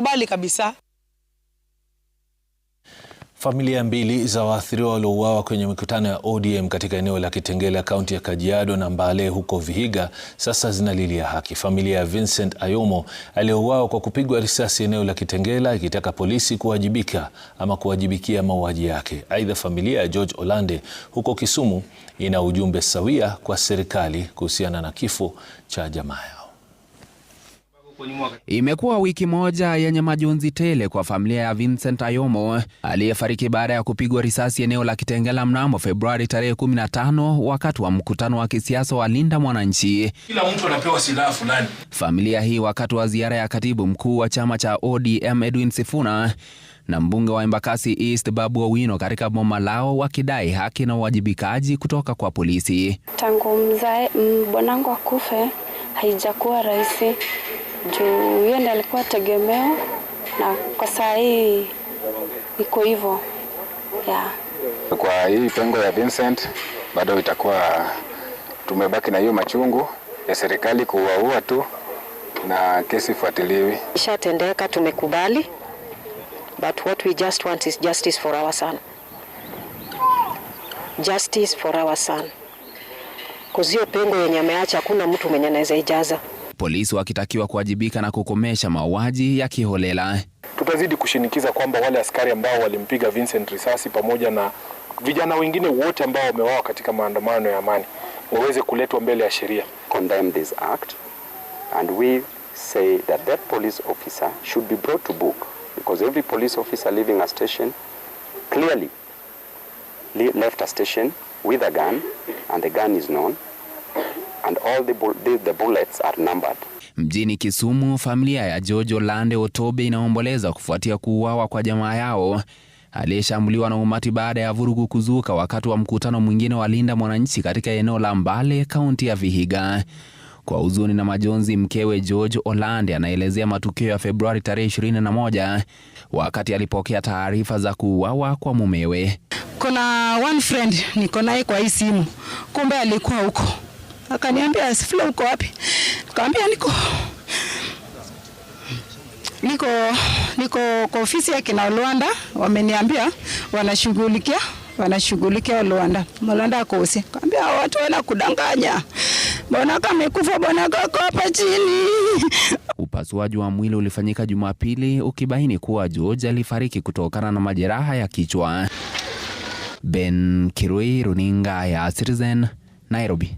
Bali kabisa. Familia mbili za waathiriwa waliouawa kwenye mikutano ya ODM katika eneo la Kitengela, kaunti ya Kajiado na Mbale huko Vihiga sasa zinalilia haki. Familia ya Vincent Ayomo aliyeuawa kwa kupigwa risasi eneo la Kitengela ikitaka polisi kuwajibikia mauaji yake. Aidha, familia ya George Olande huko Kisumu ina ujumbe sawia kwa serikali kuhusiana na kifo cha jamaa yao. Imekuwa wiki moja yenye majonzi tele kwa familia ya Vincent Ayomo aliyefariki baada ya kupigwa risasi eneo la Kitengela mnamo Februari tarehe 15 wakati wa mkutano wa kisiasa wa Linda Mwananchi. Kila mtu anapewa silaha fulani. Familia hii wakati wa ziara ya katibu mkuu wa chama cha ODM Edwin Sifuna na mbunge wa Embakasi East Babu Owino katika boma lao wakidai haki na uwajibikaji kutoka kwa polisi. Tangu bwanangu akufe haijakuwa rahisi. Juu yeye ndiye alikuwa tegemeo na kwa saa hii iko hivyo. Kwa hii pengo ya Vincent bado itakuwa tumebaki na hiyo machungu ya serikali kuwaua tu na kesi fuatiliwi. Ishatendeka, tumekubali, but what we just want is justice for our son. Justice for our son. Kuzio pengo yenye ameacha hakuna mtu mwenye anaweza ijaza. Polisi wakitakiwa kuwajibika na kukomesha mauaji ya kiholela. Tutazidi kushinikiza kwamba wale askari ambao walimpiga Vincent risasi pamoja na vijana wengine wote ambao wameuawa katika maandamano ya amani waweze kuletwa mbele ya sheria. Condemn this act and we say that that police officer should be brought to book because every police officer leaving a station clearly left a station with a gun and the gun is known. And all the bullets are numbered. Mjini Kisumu, familia ya George Olande Otobe inaomboleza kufuatia kuuawa kwa jamaa yao aliyeshambuliwa na umati baada ya vurugu kuzuka wakati wa mkutano mwingine wa Linda Mwananchi katika eneo la Mbale, kaunti ya Vihiga. Kwa huzuni na majonzi, mkewe George Olande anaelezea matukio ya Februari tarehe 21 wakati alipokea taarifa za kuuawa kwa mumewe. Kuna one friend niko naye kwa hii simu, kumbe alikuwa huko. Akaniambia, "Sifula uko wapi?" Nikamwambia niko kwa ofisi ya kina Luanda, wameniambia wanashughulikia Luanda. Luanda akosi. Nikamwambia watu wana kudanganya. Bwana kama amekufa, bwana kako hapa chini. Upasuaji wa mwili ulifanyika Jumapili ukibaini kuwa George alifariki kutokana na majeraha ya kichwa. Ben Kirui, runinga ya Citizen, Nairobi.